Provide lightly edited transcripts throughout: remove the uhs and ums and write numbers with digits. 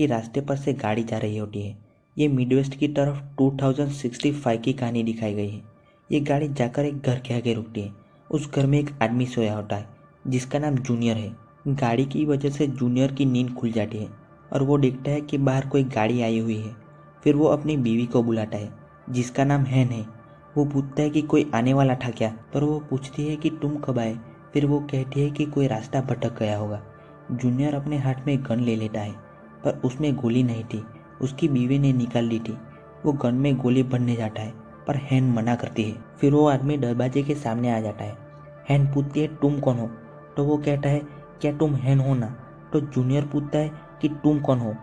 कि रास्ते पर से गाड़ी जा रही होती है। ये मिडवेस्ट की तरफ 2065 की कहानी दिखाई गई है। ये गाड़ी जाकर एक घर के आगे रुकती है। उस घर में एक आदमी सोया होता है जिसका नाम जूनियर है। गाड़ी की वजह से जूनियर की नींद खुल जाती है और वो देखता है कि बाहर कोई गाड़ी आई हुई है। फिर वो अपनी बीवी को बुलाता है जिसका नाम हैन है। वो पूछता है कि कोई आने वाला था क्या, पर वो पूछती है कि तुम कब आए। फिर वो कहती है कि कोई रास्ता भटक गया होगा। जूनियर अपने हाथ में गन ले लेता है पर उसमें गोली नहीं थी, उसकी बीवी ने निकाल ली थी। वो गन में गोली भरने जाता है पर हैन मना करती है। फिर वो आदमी दरवाजे के सामने आ जाता है। हैन पूछती है तुम कौन हो, तो वो कहता है क्या तुम हैन हो ना। तो जूनियर पूछता है कि तुम कौन हो।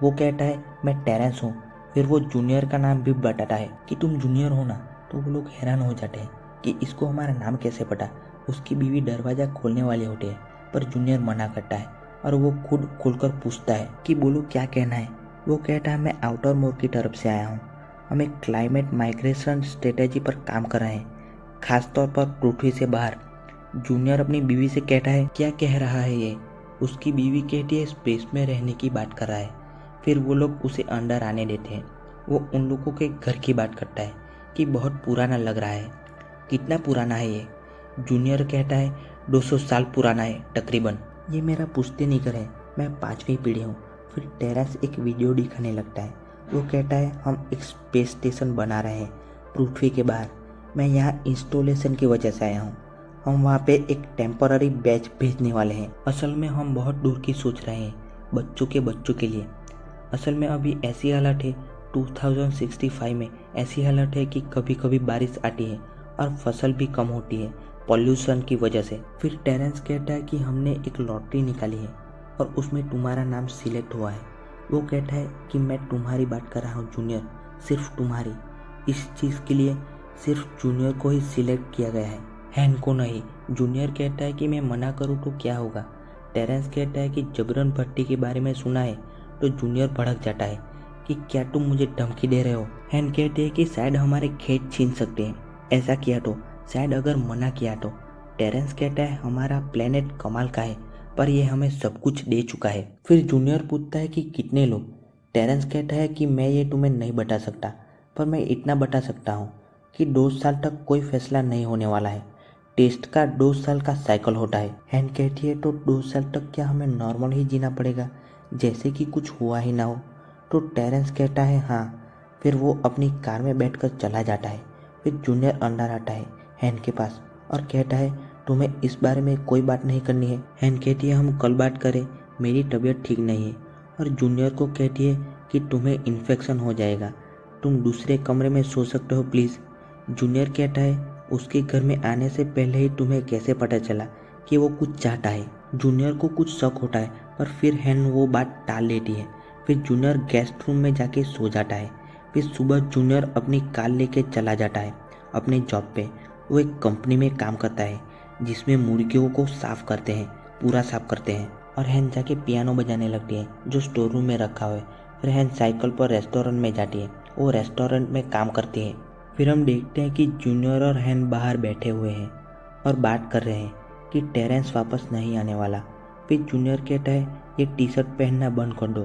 वो कहता है मैं टेरेंस हूँ। फिर वो जूनियर का नाम भी बताता है कि तुम जूनियर हो ना। तो वो लोग हैरान हो जाते हैं कि इसको हमारा नाम कैसे पता। उसकी बीवी दरवाज़ा खोलने वाले होते हैं पर जूनियर मना करता है और वो खुद खोलकर पूछता है कि बोलो क्या कहना है। वो कहता है मैं आउटर मोर की तरफ से आया हूँ। हम एक क्लाइमेट माइग्रेशन स्ट्रेटेजी पर काम कर रहे हैं, खासतौर पर पृथ्वी से बाहर। जूनियर अपनी बीवी से कहता है क्या कह रहा है ये। उसकी बीवी कहती है स्पेस में रहने की बात कर रहा है। फिर वो लोग उसे अंदर आने देते हैं। वो उन लोगों के घर की बात करता है कि बहुत पुराना लग रहा है। कितना पुराना है ये। जूनियर कहता है 200 साल पुराना है तकरीबन। ये मेरा पुश्तैनी घर है, मैं 5वीं पीढ़ी हूँ। फिर टेरेंस एक वीडियो दिखाने लगता है। वो कहता है हम एक स्पेस स्टेशन बना रहे हैं पृथ्वी के बाहर। मैं यहाँ इंस्टॉलेशन की वजह से आया हूँ। हम वहाँ पे एक टेम्पररी बैच भेजने वाले हैं। असल में हम बहुत दूर की सोच रहे हैं, बच्चों के लिए। असल में अभी ऐसी हालत है 2065 में ऐसी हालत है कि कभी कभी बारिश आती है और फसल भी कम होती है पॉल्यूशन की वजह से। फिर टेरेंस कहता है कि हमने एक लॉटरी निकाली है और उसमें तुम्हारा नाम सिलेक्ट हुआ है। वो कहता है कि मैं तुम्हारी बात कर रहा हूँ जूनियर, सिर्फ तुम्हारी। इस चीज़ के लिए सिर्फ जूनियर को ही सिलेक्ट किया गया है, हैन को नहीं। जूनियर कहता है कि मैं मना करूँ तो क्या होगा। टेरेंस कहता है कि जबरन भट्टी के बारे में सुना है। तो जूनियर भड़क जाता है कि क्या तुम मुझे धमकी दे रहे हो। हैन कहते हैं कि शायद हमारे खेत छीन सकते हैं, ऐसा किया तो, शायद अगर मना किया तो। टेरेंस कहता है हमारा प्लेनेट कमाल का है पर यह हमें सब कुछ दे चुका है। फिर जूनियर पूछता है कि कितने लोग। टेरेंस कहता है कि मैं ये तुम्हें नहीं बता सकता, पर मैं इतना बता सकता हूँ कि 2 साल तक कोई फैसला नहीं होने वाला है। टेस्ट का 2 साल का साइकिल होता है। हैन कहती है तो 2 साल तक क्या हमें नॉर्मल ही जीना पड़ेगा, जैसे कि कुछ हुआ ही ना हो। तो टेरेंस कहता है हाँ। फिर वो अपनी कार में बैठकर चला जाता है। फिर जूनियर अंदर आता है हैन के पास और कहता है तुम्हें इस बारे में कोई बात नहीं करनी है। हैन कहती है हम कल बात करें, मेरी तबीयत ठीक नहीं है। और जूनियर को कहती है कि तुम्हें इन्फेक्शन हो जाएगा, तुम दूसरे कमरे में सो सकते हो प्लीज़। जूनियर कहता है उसके घर में आने से पहले ही तुम्हें कैसे पता चला कि वो कुछ चाहता है। जूनियर को कुछ शक होता है पर फिर हैन वो बात टाल देती है। फिर जूनियर गेस्ट रूम में जाके सो जाता है। फिर सुबह जूनियर अपनी कार लेके चला जाता है अपने जॉब पे। वो एक कंपनी में काम करता है जिसमें मुर्गियों को साफ करते हैं, पूरा साफ करते हैं। और हैन जाके पियानो बजाने लगती है जो स्टोर रूम में रखा हुआ है। फिर हैन साइकिल पर रेस्टोरेंट में जाती है, वो रेस्टोरेंट में काम करती है। फिर हम देखते हैं कि जूनियर और हैन बाहर बैठे हुए हैं और बात कर रहे हैं कि टेरेंस वापस नहीं आने वाला। फिर जूनियर कहता है ये टी शर्ट पहनना बंद कर दो,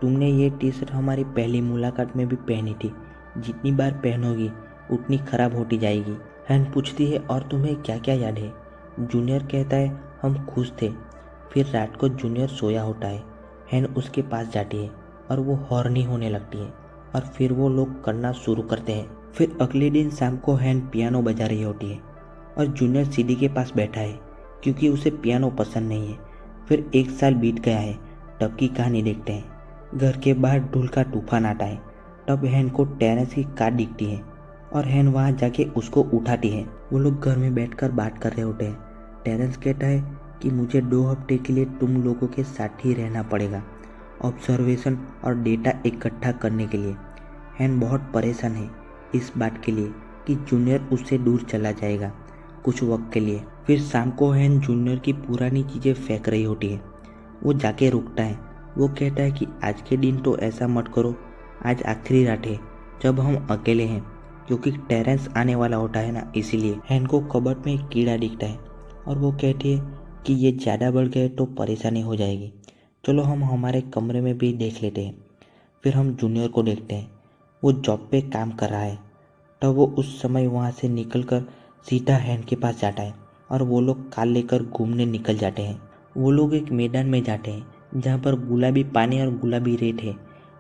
तुमने ये टी शर्ट हमारी पहली मुलाकात में भी पहनी थी, जितनी बार पहनोगी उतनी खराब होती जाएगी। हैन पूछती है और तुम्हें क्या क्या याद है। जूनियर कहता है हम खुश थे। फिर रात को जूनियर सोया होता है। हैन उसके पास जाती है और वो हॉर्नी होने लगती है और फिर वो लोग करना शुरू करते हैं। फिर अगले दिन शाम को हैन पियानो बजा रही होती है और जूनियर सीडी के पास बैठा है क्योंकि उसे पियानो पसंद नहीं है। फिर 1 साल बीत गया है। तब की कहानी देखते हैं। घर के बाहर धूल का तूफान आता है। तब हैन को टेरेंस की कार दिखती है और हैन वहाँ जाके उसको उठाती है। वो लोग घर में बैठकर बात कर रहे होते हैं। टेरेंस कहता है कि मुझे 2 हफ्ते के लिए तुम लोगों के साथ ही रहना पड़ेगा, ऑब्जर्वेशन और डेटा इकट्ठा करने के लिए। हैन बहुत परेशान है इस बात के लिए कि जूनियर उससे दूर चला जाएगा कुछ वक्त के लिए। फिर शाम को हैन जूनियर की पुरानी चीज़ें फेंक रही होती है। वो जाके रुकता है। वो कहता है कि आज के दिन तो ऐसा मत करो, आज आखिरी रात है जब हम अकेले हैं, क्योंकि टेरेंस आने वाला होता है ना, इसीलिए। हैन को कबर्ड में एक कीड़ा दिखता है और वो कहती है कि ये ज़्यादा बढ़ गए तो परेशानी हो जाएगी। चलो हम हमारे कमरे में भी देख लेते हैं। फिर हम जूनियर को देखते हैं, वो जॉब पे काम कर रहा है। तब वो उस समय वहाँ से निकलकर सीधा हैंड के पास जाता है और वो लोग कार लेकर घूमने निकल जाते हैं। वो लोग एक मैदान में जाते हैं जहाँ पर गुलाबी पानी और गुलाबी रेत है।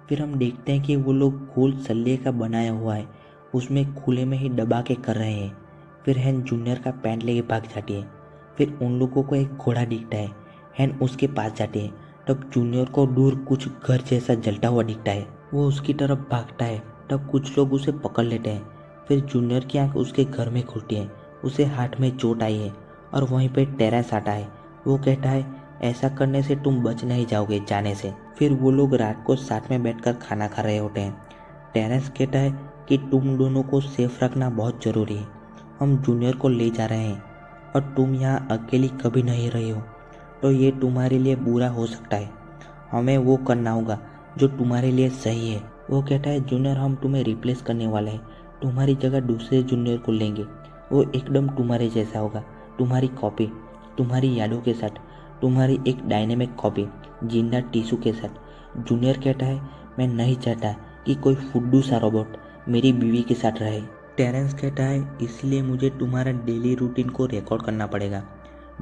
फिर हम देखते हैं कि वो लोग गोल सल्ले का बनाया हुआ है, उसमें खुले में ही दबा के कर रहे हैं। फिर हैन जूनियर का पैंट लेके भाग जाती है। फिर उन लोगों को एक घोड़ा दिखता है, हैन उसके पास जाती है। तब जूनियर को दूर कुछ घर जैसा जलता हुआ दिखता है। वो उसकी तरफ भागता है, तब कुछ लोग उसे पकड़ लेते हैं। फिर जूनियर की आंख उसके घर में खुलती है, उसे हाथ में चोट आई है और वहीं पे टेरेंस आता है। वो कहता है ऐसा करने से तुम बच नहीं जाओगे जाने से। फिर वो लोग रात को साथ में बैठकर खाना खा रहे होते हैं। टेरेंस कहता है कि तुम दोनों को सेफ रखना बहुत ज़रूरी है, हम जूनियर को ले जा रहे हैं और तुम यहाँ अकेली कभी नहीं रही हो, तो ये तुम्हारे लिए बुरा हो सकता है। हमें वो करना होगा जो तुम्हारे लिए सही है। वो कहता है जूनियर हम तुम्हें रिप्लेस करने वाले हैं, तुम्हारी जगह दूसरे जूनियर को लेंगे। वो एकदम तुम्हारे जैसा होगा, तुम्हारी कॉपी, तुम्हारी यादों के साथ, तुम्हारी एक डायनेमिक कॉपी जिंदा टिश्यू के साथ। जूनियर कहता है मैं नहीं चाहता कि कोई फुड्डू सा रोबोट मेरी बीवी के साथ रहे। टेरेंस कहता है इसलिए मुझे तुम्हारा डेली रूटीन को रिकॉर्ड करना पड़ेगा।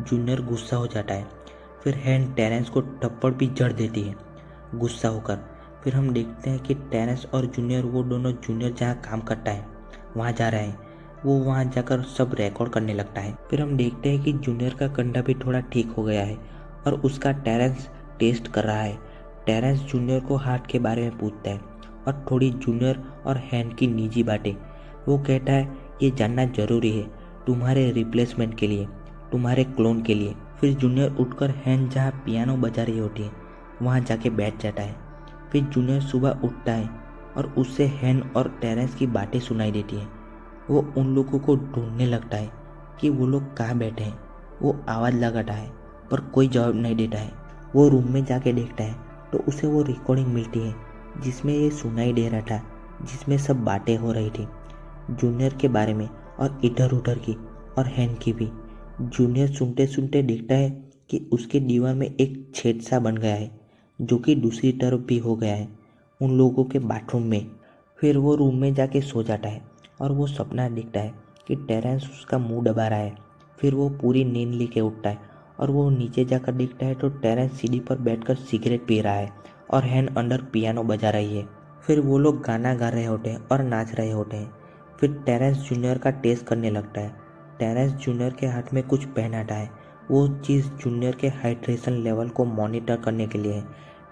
जूनियर गुस्सा हो जाता है। फिर हैन टेरेंस को थप्पड़ भी जड़ देती है गुस्सा होकर। फिर हम देखते हैं कि टेरेंस और जूनियर, वो दोनों जूनियर जहाँ काम करता है वहाँ जा रहे हैं। वो वहाँ जाकर सब रिकॉर्ड करने लगता है। फिर हम देखते हैं कि जूनियर का कंधा भी थोड़ा ठीक हो गया है और उसका टेरेंस टेस्ट कर रहा है। टेरेंस जूनियर को हार्ट के बारे में पूछता है और थोड़ी जूनियर और हैन की निजी बातें। वो कहता है ये जानना जरूरी है तुम्हारे रिप्लेसमेंट के लिए, तुम्हारे क्लोन के लिए। फिर जूनियर उठकर हैन जहाँ पियानो बजा रही होती है वहाँ जाके बैठ जाता है। फिर जूनियर सुबह उठता है और उससे हैन और टेरेंस की बातें सुनाई देती हैं। वो उन लोगों को ढूंढने लगता है कि वो लोग कहाँ बैठे हैं। वो आवाज़ लगाता है पर कोई जवाब नहीं देता है। वो रूम में जाके देखता है तो उसे वो रिकॉर्डिंग मिलती है जिसमें ये सुनाई दे रहा था, जिसमें सब बातें हो रही थी जूनियर के बारे में और इधर उधर की और हैन की भी। जूनियर सुनते सुनते देखता है कि उसके दीवार में एक छेद सा बन गया है जो कि दूसरी तरफ भी हो गया है उन लोगों के बाथरूम में। फिर वो रूम में जाके सो जाता है और वो सपना देखता है कि टेरेंस उसका मुंह दबा रहा है। फिर वो पूरी नींद लेके उठता है और वो नीचे जाकर देखता है तो टेरेंस सीढ़ी पर बैठकर सिगरेट पी रहा है और हैन अंदर पियानो बजा रही है। फिर वो लोग गाना गा रहे होते हैं और नाच रहे होते हैं। फिर टेरेंस जूनियर का टेस्ट करने लगता है। टेरेंस जूनियर के हाथ में कुछ पहनाता है, वो चीज़ जूनियर के हाइड्रेशन लेवल को मॉनिटर करने के लिए है।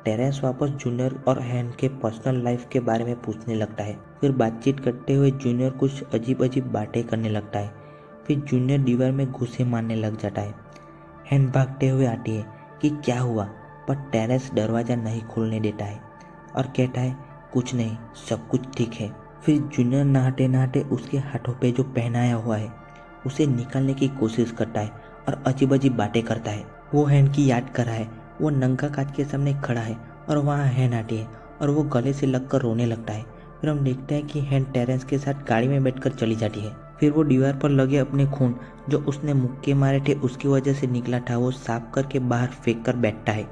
टेरेंस वापस जूनियर और हैन के पर्सनल लाइफ के बारे में पूछने लगता है। फिर बातचीत करते हुए जूनियर कुछ अजीब अजीब बातें करने लगता है। फिर जूनियर दीवार में घुसे मारने लग जाता है। हैन भागते हुए आती है कि क्या हुआ, पर टेरेंस दरवाज़ा नहीं खोलने देता है और कहता है कुछ नहीं, सब कुछ ठीक है। फिर जूनियर नहाते नहाते उसके हाथों पे जो पहनाया हुआ है उसे निकालने की कोशिश करता है और अजीब अजीब बातें करता है। वो हैन की याद कर रहा है। वो नंगा कांच के सामने खड़ा है और वहाँ हैन आती है और वो गले से लगकर रोने लगता है। फिर हम देखते हैं कि हैन टेरेंस के साथ गाड़ी में बैठकर चली जाती है। फिर वो दीवार पर लगे अपने खून जो उसने मुक्के मारे थे उसकी वजह से निकला था वो साफ करके बाहर फेंक कर बैठता है।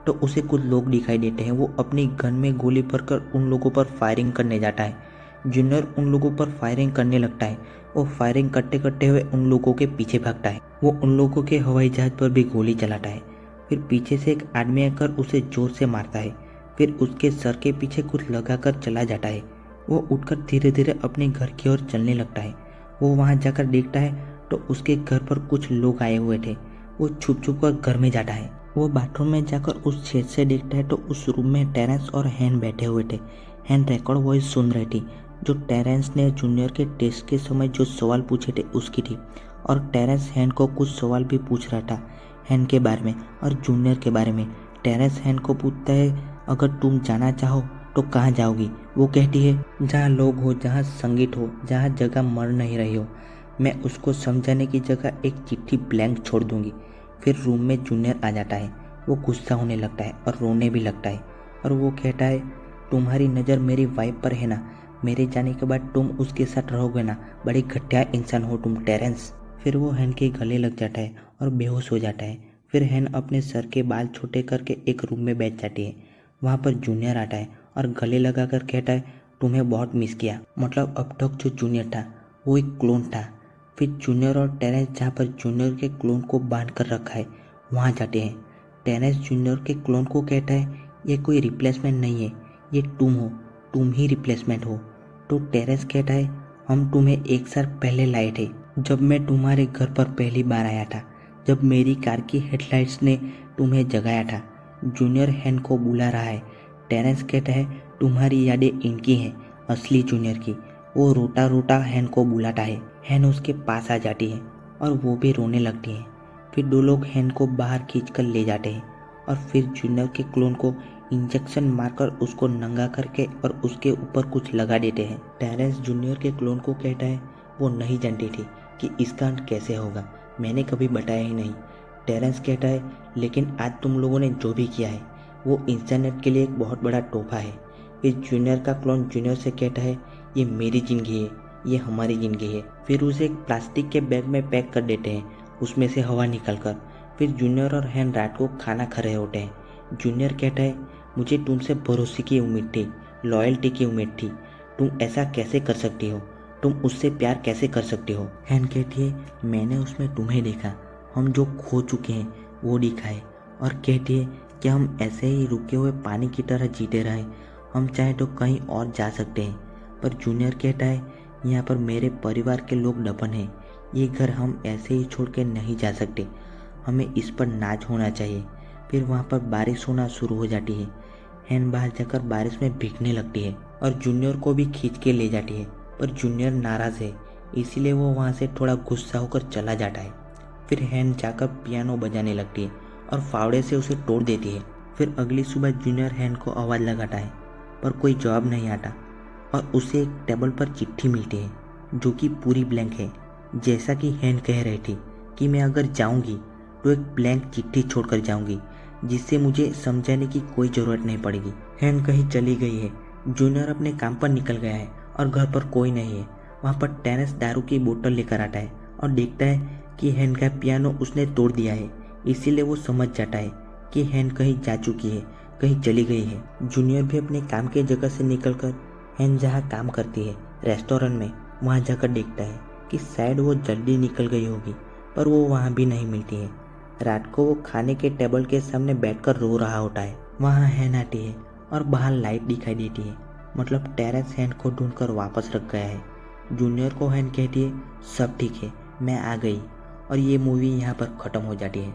तो उसे कुछ लोग दिखाई देते हैं। वो अपनी गन में गोली भरकर उन लोगों पर फायरिंग करने जाता है। जूनियर उन लोगों पर फायरिंग करने लगता है। वो फायरिंग करते करते हुए उन लोगों के पीछे भागता है। वो उन लोगों के हवाई जहाज पर भी गोली चलाता है। फिर पीछे से एक आदमी आकर उसे जोर से मारता है। फिर उसके सर के पीछे कुछ लगाकर चला जाता है। वो उठकर धीरे धीरे अपने घर की ओर चलने लगता है। वो वहाँ जाकर देखता है तो उसके घर पर कुछ लोग आए हुए थे। वो छुप छुप कर घर में जाता है। वो बाथरूम में जाकर उस छेद से देखता है तो उस रूम में टेरेंस और हैन बैठे हुए थे। हैन रिकॉर्ड वॉइस सुन रही थी जो टेरेंस ने जूनियर के टेस्ट के समय जो सवाल पूछे थे उसकी थी। और टेरेंस हैन को कुछ सवाल भी पूछ रहा था हैन के बारे में और जूनियर के बारे में। टेरेंस हैन को पूछता है अगर तुम जाना चाहो तो कहाँ जाओगी। वो कहती है जहाँ लोग हो, जहाँ संगीत हो, जहाँ जगह मर नहीं रही हो। मैं उसको समझाने की जगह एक चिट्ठी ब्लैंक छोड़ दूंगी। फिर रूम में जूनियर आ जाता है। वो गुस्सा होने लगता है और रोने भी लगता है और वो कहता है तुम्हारी नज़र मेरी वाइफ पर है ना, मेरे जाने के बाद तुम उसके साथ रहोगे ना, बड़ी घटिया इंसान हो तुम टेरेंस। फिर वो हैन के गले लग जाता है और बेहोश हो जाता है। फिर हैन अपने सर के बाल छोटे करके एक रूम में बैठ जाती है। वहाँ पर जूनियर आता है और गले लगा कर कहता है, तुम्हें बहुत मिस किया। मतलब अब तक जो जूनियर था वो एक क्लोन था। फिर जूनियर और टेरेंस जहाँ पर जूनियर के क्लोन को बांध कर रखा है वहाँ जाते हैं। टेरेंस जूनियर के क्लोन को कहता है, ये कोई रिप्लेसमेंट नहीं है, ये तुम हो, तुम ही रिप्लेसमेंट हो। तो टेरेंस कहता है, हम तुम्हें 1 साल पहले लाए थे, जब मैं तुम्हारे घर पर पहली बार आया था, जब मेरी कार की हेडलाइट्स ने तुम्हें जगाया था। जूनियर हैन को बुला रहा है। टेरेंस कहता है, तुम्हारी यादें इनकी हैं, असली जूनियर की। वो रोता रोता हैन को बुलाता है। हैन उसके पास आ जाती है और वो भी रोने लगती है। फिर 2 लोग हैन को बाहर खींच कर ले जाते हैं और फिर जूनियर के क्लोन को इंजेक्शन मारकर उसको नंगा करके और उसके ऊपर कुछ लगा देते हैं। टेरेंस जूनियर के क्लोन को कहता है, वो नहीं जानती थी कि इसका अंत कैसे होगा, मैंने कभी बताया ही नहीं। टेरेंस कहता है, लेकिन आज तुम लोगों ने जो भी किया है वो इंसानियत के लिए एक बहुत बड़ा तोहफा है। फिर जूनियर का क्लोन जूनियर से कहता है, ये मेरी ज़िंदगी है, ये हमारी ज़िंदगी है। फिर उसे एक प्लास्टिक के बैग में पैक कर देते हैं, उसमें से हवा निकल कर। फिर जूनियर और हैन रात को खाना खा रहे होते हैं। जूनियर कहता है, मुझे तुमसे भरोसे की उम्मीद थी, लॉयल्टी की उम्मीद थी। तुम ऐसा कैसे कर सकती हो, तुम उससे प्यार कैसे कर सकती हो। हैन कहती है, मैंने उसमें तुम्हें देखा, हम जो खो चुके हैं वो दिखाए। और कहती है कि हम ऐसे ही रुके हुए पानी की तरह जीते रहे, हम चाहे तो कहीं और जा सकते हैं। पर जूनियर कहता है, यहाँ पर मेरे परिवार के लोग दफन हैं, ये घर हम ऐसे ही छोड़ के नहीं जा सकते, हमें इस पर नाज होना चाहिए। फिर वहाँ पर बारिश होना शुरू हो जाती है। हैन बाहर जाकर बारिश में भीगने लगती है और जूनियर को भी खींच के ले जाती है, पर जूनियर नाराज़ है, इसीलिए वो वहाँ से थोड़ा गुस्सा होकर चला जाता है। फिर हैन जाकर पियानो बजाने लगती है और फावड़े से उसे तोड़ देती है। फिर अगली सुबह जूनियर हैन को आवाज़ लगाता है, पर कोई जवाब नहीं आता और उसे एक टेबल पर चिट्ठी मिलती है जो कि पूरी ब्लैंक है। जैसा कि हैन कह रही थी कि मैं अगर जाऊंगी तो एक ब्लैंक चिट्ठी छोड़कर जाऊंगी, जिससे मुझे समझाने की कोई ज़रूरत नहीं पड़ेगी। हैन कहीं चली गई है, जूनियर अपने काम पर निकल गया है और घर पर कोई नहीं है। वहाँ पर टेरेंस दारू की बोतल लेकर आता है और देखता है कि हैन का पियानो उसने तोड़ दिया है, इसीलिए वो समझ जाता है कि हैन कहीं जा चुकी है, कहीं चली गई है। जूनियर भी अपने काम की जगह से निकलकर हैन जहाँ काम करती है रेस्टोरेंट में वहाँ जाकर देखता है कि शायद वो जल्दी निकल गई होगी, पर वो वहाँ भी नहीं मिलती है। रात को वो खाने के टेबल के सामने बैठकर रो रहा होता है। वहाँ हैन आती है और बाहर लाइट दिखाई देती है, मतलब टेरेंस हैन को ढूंढकर वापस रख गया है। जूनियर को हैन कहती है, सब ठीक है, मैं आ गई। और ये मूवी यहाँ पर ख़त्म हो जाती है।